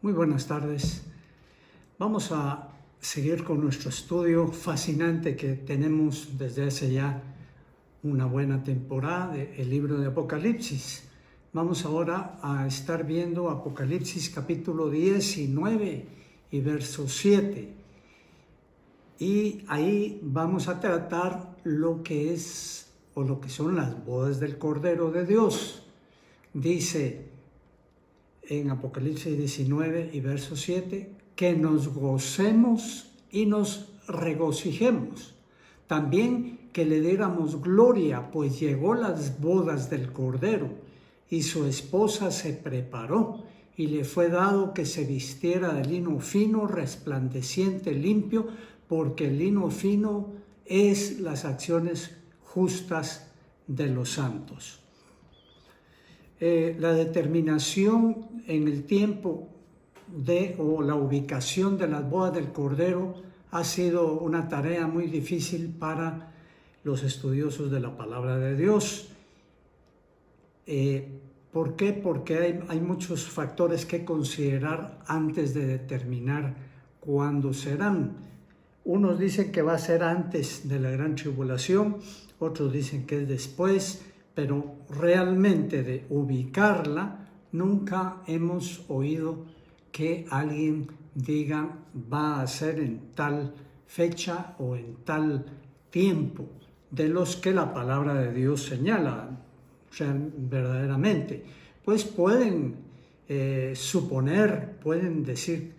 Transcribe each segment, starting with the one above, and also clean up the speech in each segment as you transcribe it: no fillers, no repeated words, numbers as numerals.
Muy buenas tardes. Vamos a seguir con nuestro estudio fascinante que tenemos desde hace ya una buena temporada del libro de Apocalipsis. Vamos ahora a estar viendo Apocalipsis capítulo 19 y verso 7. Y ahí vamos a tratar lo que es o lo que son las bodas del Cordero de Dios. Dice en Apocalipsis 19 y verso 7, que nos gocemos y nos regocijemos. También que le diéramos gloria, pues llegó las bodas del Cordero, y su esposa se preparó, y le fue dado que se vistiera de lino fino, resplandeciente, limpio, porque el lino fino es las acciones justas de los santos. La determinación en el tiempo o la ubicación de las bodas del Cordero ha sido una tarea muy difícil para los estudiosos de la palabra de Dios. ¿Por qué? Porque hay muchos factores que considerar antes de determinar cuándo serán. Unos dicen que va a ser antes de la gran tribulación, otros dicen que es después, pero realmente de ubicarla nunca hemos oído que alguien diga va a ser en tal fecha o en tal tiempo de los que la palabra de Dios señala. O sea, verdaderamente, pues pueden suponer, pueden decir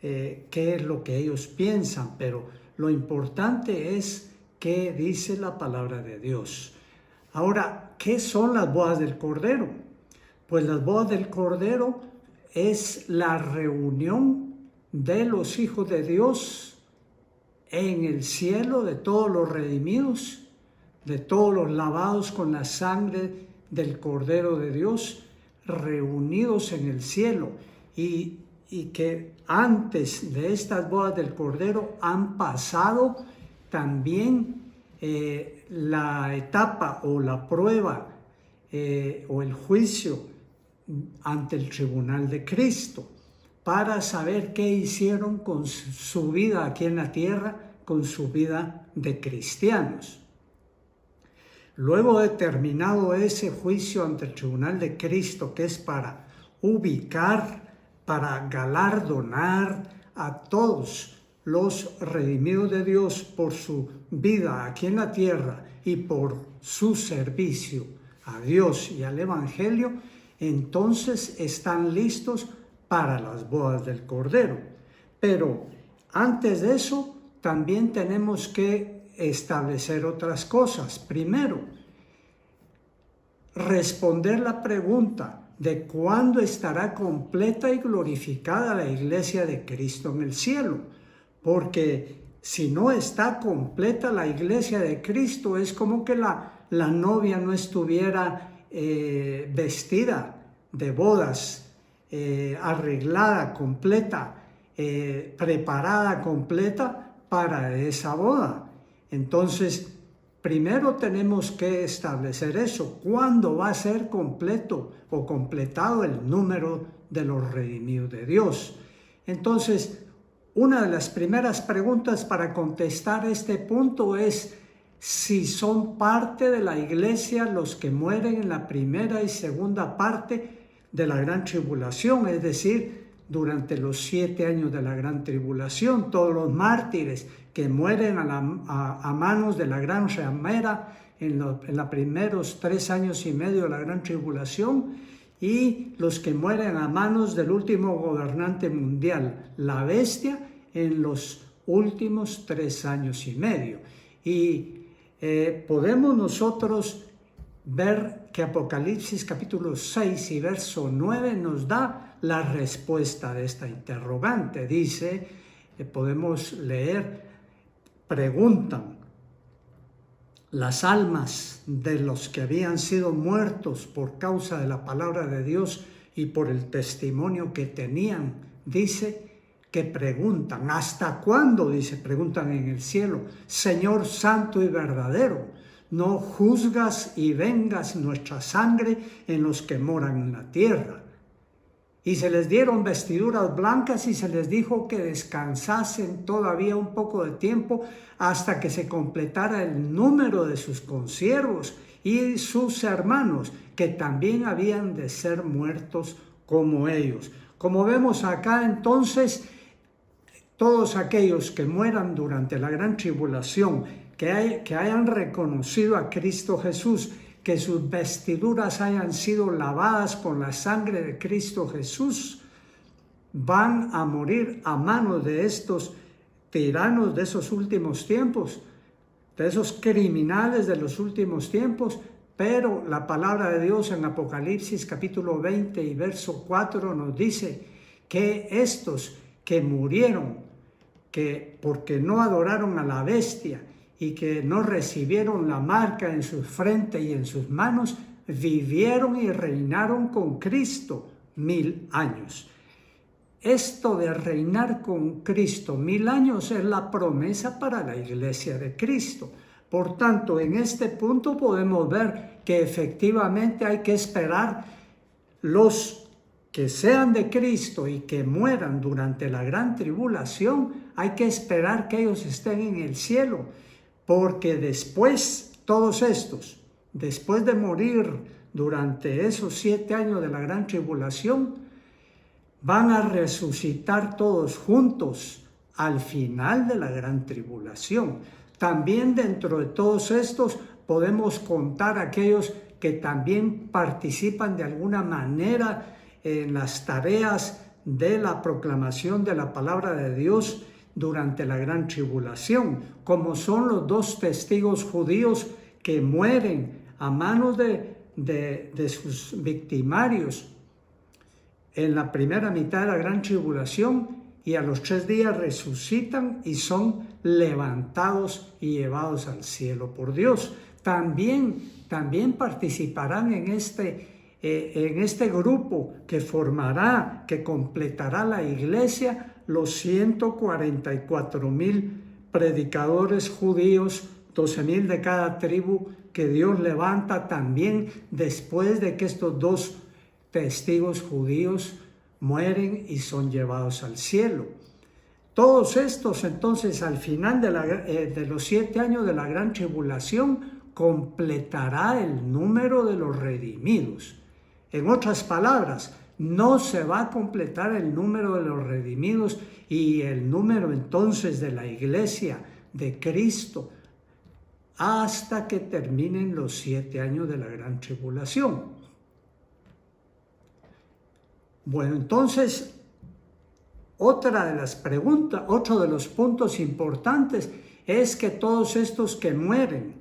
qué es lo que ellos piensan, pero lo importante es qué dice la palabra de Dios. Ahora, ¿qué son las bodas del Cordero? Pues las bodas del Cordero es la reunión de los hijos de Dios en el cielo, de todos los redimidos, de todos los lavados con la sangre del Cordero de Dios, reunidos en el cielo, y que antes de estas bodas del Cordero han pasado también la etapa o la prueba o el juicio ante el tribunal de Cristo, para saber qué hicieron con su vida aquí en la tierra, con su vida de cristianos. Luego de terminado ese juicio ante el tribunal de Cristo, que es para ubicar, para galardonar a todos los redimidos de Dios por su vida aquí en la tierra y por su servicio a Dios y al Evangelio, entonces están listos para las bodas del Cordero. Pero antes de eso, también tenemos que establecer otras cosas. Primero, responder la pregunta de cuándo estará completa y glorificada la iglesia de Cristo en el cielo. Porque si no está completa la iglesia de Cristo, es como que la novia no estuviera vestida de bodas, arreglada, completa, preparada, completa para esa boda. Entonces, primero tenemos que establecer eso. ¿Cuándo va a ser completo o completado el número de los redimidos de Dios? Entonces, una de las primeras preguntas para contestar este punto es si son parte de la iglesia los que mueren en la primera y segunda parte de la gran tribulación, es decir, durante los 7 años de la gran tribulación, todos los mártires que mueren a manos de la gran ramera en los primeros 3 años y medio de la gran tribulación, y los que mueren a manos del último gobernante mundial, la bestia, en los últimos 3 años y medio. Y podemos nosotros ver que Apocalipsis capítulo 6 y verso 9 nos da la respuesta de esta interrogante. Dice, podemos leer, preguntan: las almas de los que habían sido muertos por causa de la palabra de Dios y por el testimonio que tenían, dice que preguntan, ¿hasta cuándo? Dice, preguntan en el cielo, Señor santo y verdadero, ¿no juzgas y vengas nuestra sangre en los que moran en la tierra? Y se les dieron vestiduras blancas y se les dijo que descansasen todavía un poco de tiempo hasta que se completara el número de sus consiervos y sus hermanos, que también habían de ser muertos como ellos. Como vemos acá, entonces, todos aquellos que mueran durante la gran tribulación, que hayan reconocido a Cristo Jesús, que sus vestiduras hayan sido lavadas con la sangre de Cristo Jesús, van a morir a manos de estos tiranos de esos últimos tiempos, de esos criminales de los últimos tiempos. Pero la palabra de Dios en Apocalipsis capítulo 20 y verso 4 nos dice que estos que murieron, que porque no adoraron a la bestia y que no recibieron la marca en su frente y en sus manos, vivieron y reinaron con Cristo 1000 años. Esto de reinar con Cristo 1000 años es la promesa para la iglesia de Cristo. Por tanto, en este punto podemos ver que efectivamente hay que esperar los que sean de Cristo y que mueran durante la gran tribulación, hay que esperar que ellos estén en el cielo, porque después, todos estos, después de morir durante esos 7 años de la gran tribulación, van a resucitar todos juntos al final de la gran tribulación. También dentro de todos estos podemos contar aquellos que también participan de alguna manera en las tareas de la proclamación de la palabra de Dios durante la gran tribulación, como son los 2 testigos judíos que mueren a manos de sus victimarios en la primera mitad de la gran tribulación, y a los 3 días resucitan y son levantados y llevados al cielo por Dios. También participarán en este grupo que formará, que completará la iglesia, los 144,000 predicadores judíos, 12,000 de cada tribu, que Dios levanta también después de que estos 2 testigos judíos mueren y son llevados al cielo. Todos estos, entonces, al final de los 7 años de la gran tribulación, completará el número de los redimidos. En otras palabras, no se va a completar el número de los redimidos y el número entonces de la iglesia de Cristo hasta que terminen los 7 años de la gran tribulación. Bueno, entonces, otro de los puntos importantes es que todos estos que mueren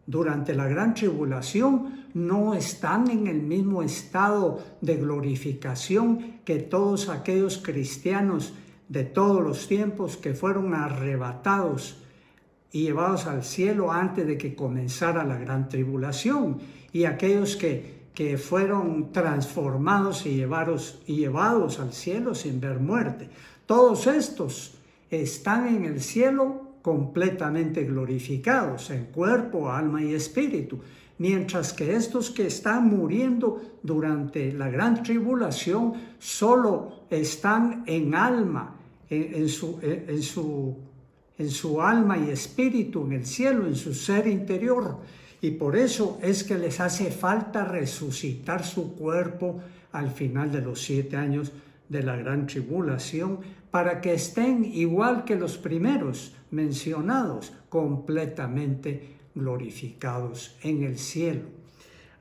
durante la gran tribulación no están en el mismo estado de glorificación que todos aquellos cristianos de todos los tiempos que fueron arrebatados y llevados al cielo antes de que comenzara la gran tribulación, y aquellos que fueron transformados y llevados al cielo sin ver muerte. Todos estos están en el cielo completamente glorificados en cuerpo, alma y espíritu, mientras que estos que están muriendo durante la gran tribulación solo están en alma, en su alma y espíritu en el cielo, en su ser interior. Y por eso es que les hace falta resucitar su cuerpo al final de los 7 años de la gran tribulación, para que estén igual que los primeros mencionados, completamente glorificados en el cielo.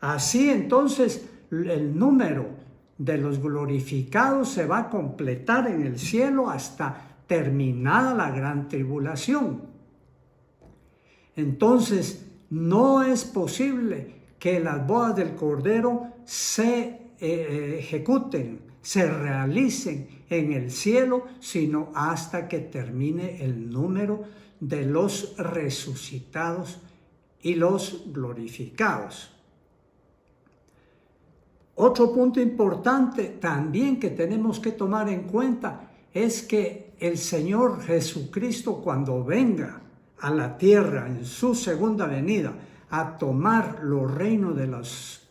Así entonces el número de los glorificados se va a completar en el cielo hasta terminada la gran tribulación. Entonces, no es posible que las bodas del Cordero se ejecuten, se realicen en el cielo, sino hasta que termine el número de los resucitados y los glorificados. Otro punto importante también que tenemos que tomar en cuenta es que el Señor Jesucristo, cuando venga a la tierra en su segunda venida a tomar los reinos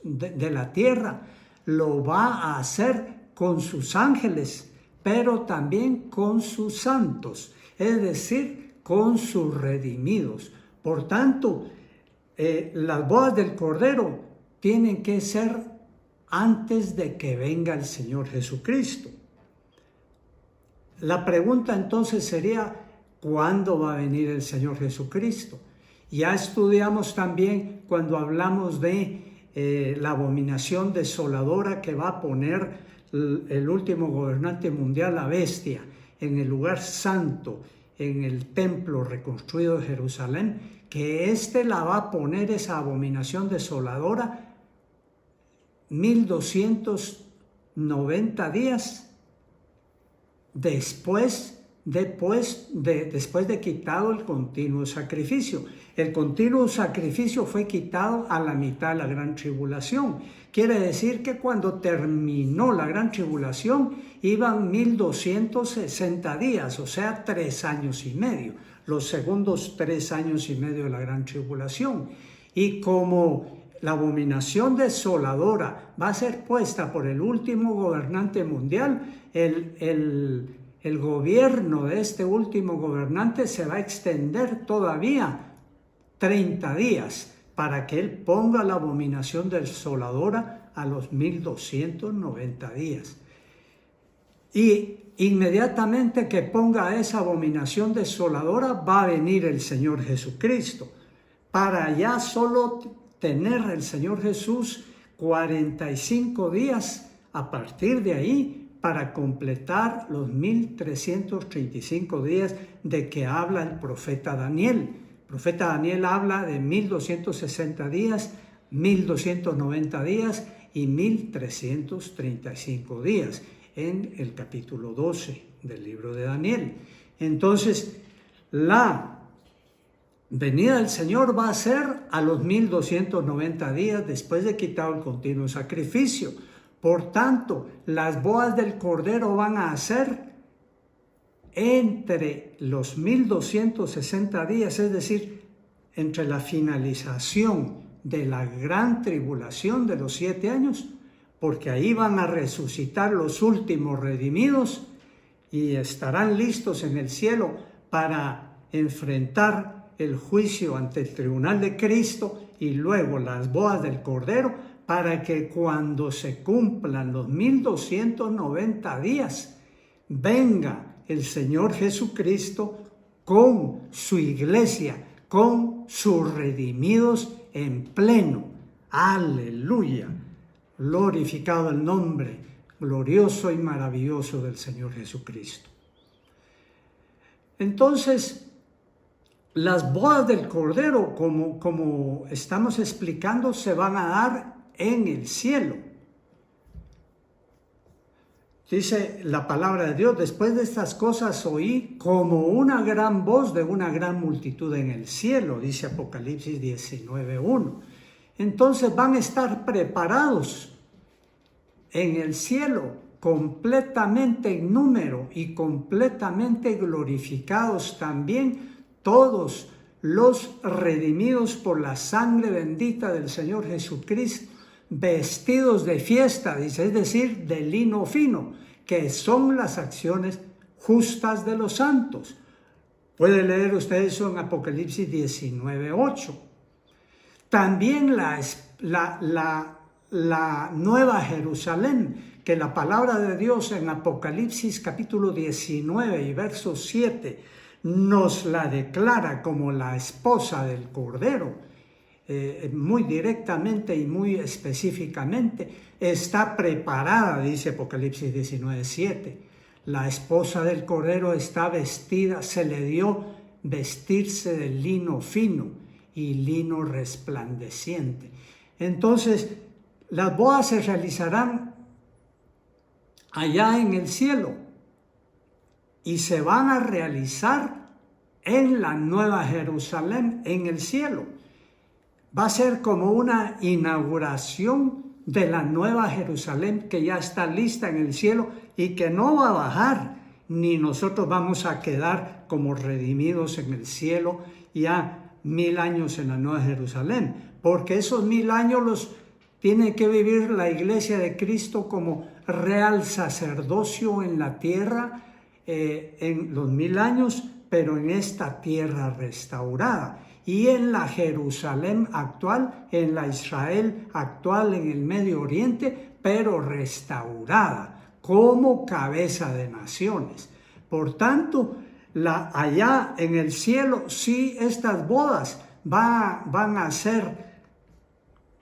de la tierra, lo va a hacer con sus ángeles, pero también con sus santos, es decir, con sus redimidos. Por tanto, las bodas del Cordero tienen que ser antes de que venga el Señor Jesucristo. La pregunta entonces sería, ¿cuándo va a venir el Señor Jesucristo? Ya estudiamos también cuando hablamos de la abominación desoladora que va a poner el último gobernante mundial, la bestia, en el lugar santo, en el templo reconstruido de Jerusalén, que éste la va a poner, esa abominación desoladora, 1290 días después de quitado el continuo sacrificio. El continuo sacrificio fue quitado a la mitad de la gran tribulación. Quiere decir que cuando terminó la gran tribulación iban 1260 días, o sea, 3 años y medio, los segundos 3 años y medio de la gran tribulación. Y como la abominación desoladora va a ser puesta por el último gobernante mundial, el gobierno de este último gobernante se va a extender todavía 30 días para que él ponga la abominación desoladora a los 1290 días. Y inmediatamente que ponga esa abominación desoladora va a venir el Señor Jesucristo, para ya solo tener el Señor Jesús 45 días a partir de ahí para completar los 1335 días de que habla el profeta Daniel. El profeta Daniel habla de 1260 días, 1290 días y 1335 días en el capítulo 12 del libro de Daniel. Entonces, la venida del Señor va a ser a los 1290 días después de quitado el continuo sacrificio. Por tanto, las bodas del Cordero van a ser entre los 1260 días, es decir, entre la finalización de la gran tribulación de los 7 años, porque ahí van a resucitar los últimos redimidos y estarán listos en el cielo para enfrentar el juicio ante el tribunal de Cristo y luego las bodas del Cordero, para que cuando se cumplan los 1290 días, venga el Señor Jesucristo con su iglesia, con sus redimidos en pleno. ¡Aleluya! Glorificado el nombre glorioso y maravilloso del Señor Jesucristo. Entonces, las bodas del Cordero, como estamos explicando, se van a dar en el cielo. Dice la palabra de Dios: después de estas cosas oí como una gran voz de una gran multitud en el cielo, dice Apocalipsis 19:1. Entonces van a estar preparados en el cielo, completamente en número y completamente glorificados también todos los redimidos por la sangre bendita del Señor Jesucristo, vestidos de fiesta, dice, es decir, de lino fino, que son las acciones justas de los santos. Puede leer usted eso en Apocalipsis 19:8. También la Nueva Jerusalén, que la palabra de Dios en Apocalipsis capítulo 19 y verso 7 nos la declara como la esposa del Cordero, muy directamente y muy específicamente, está preparada, dice Apocalipsis 19:7. La esposa del Cordero está vestida, se le dio vestirse de lino fino y lino resplandeciente. Entonces, las bodas se realizarán allá en el cielo y se van a realizar en la Nueva Jerusalén, en el cielo. Va a ser como una inauguración de la Nueva Jerusalén que ya está lista en el cielo y que no va a bajar, ni nosotros vamos a quedar como redimidos en el cielo ya 1000 años en la Nueva Jerusalén, porque esos 1000 años los Tiene que vivir la iglesia de Cristo como real sacerdocio en la tierra en los 1000 años, pero en esta tierra restaurada. Y en la Jerusalén actual, en la Israel actual, en el Medio Oriente, pero restaurada, como cabeza de naciones. Por tanto, allá en el cielo, sí, estas bodas van a ser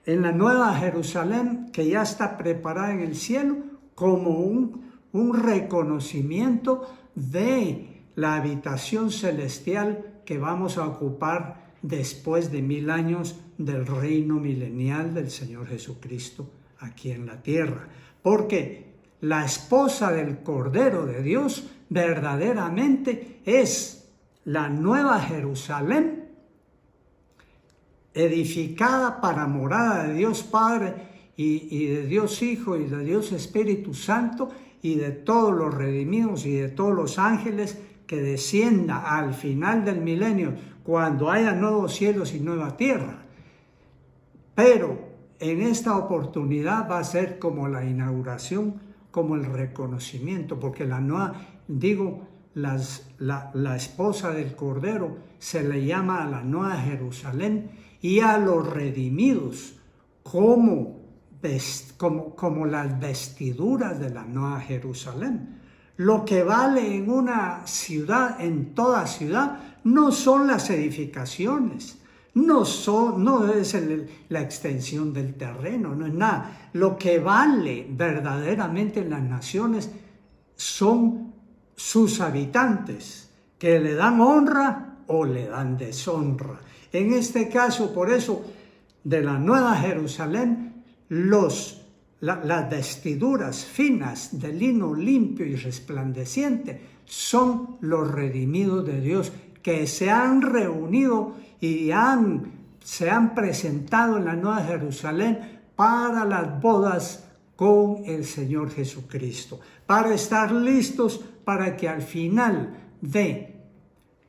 en la nueva Jerusalén, que ya está preparada en el cielo, como un reconocimiento de la habitación celestial que vamos a ocupar después de 1000 años del reino milenial del Señor Jesucristo aquí en la tierra. Porque la esposa del Cordero de Dios verdaderamente es la nueva Jerusalén, edificada para morada de Dios Padre y de Dios Hijo y de Dios Espíritu Santo y de todos los redimidos y de todos los ángeles, que descienda al final del milenio, cuando haya nuevos cielos y nueva tierra. Pero en esta oportunidad va a ser como la inauguración, como el reconocimiento, porque la esposa del Cordero se le llama a la nueva Jerusalén, y a los redimidos como las vestiduras de la nueva Jerusalén. Lo que vale en una ciudad, en toda ciudad, no son las edificaciones, no es la extensión del terreno, no es nada. Lo que vale verdaderamente en las naciones son sus habitantes, que le dan honra o le dan deshonra. En este caso, por eso, de la nueva Jerusalén, las vestiduras finas de lino limpio y resplandeciente son los redimidos de Dios, que se han reunido y se han presentado en la nueva Jerusalén para las bodas con el Señor Jesucristo, para estar listos para que al final de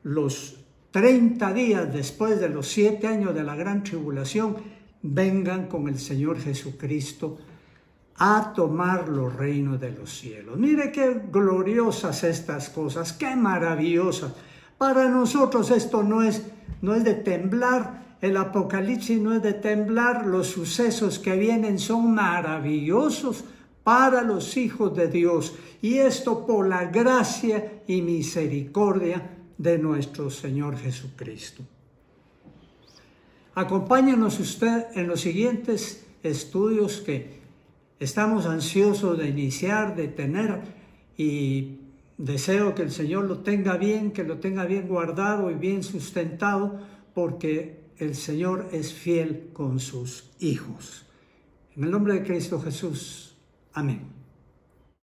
los 30 días después de los 7 años de la gran tribulación, vengan con el Señor Jesucristo a tomar los reinos de los cielos. Mire qué gloriosas estas cosas, qué maravillosas. Para nosotros esto no es de temblar, el Apocalipsis no es de temblar, los sucesos que vienen son maravillosos para los hijos de Dios, y esto por la gracia y misericordia de nuestro Señor Jesucristo. Acompáñenos usted en los siguientes estudios que estamos ansiosos de iniciar, de tener, y deseo que el Señor lo tenga bien, que lo tenga bien guardado y bien sustentado, porque el Señor es fiel con sus hijos. En el nombre de Cristo Jesús. Amén.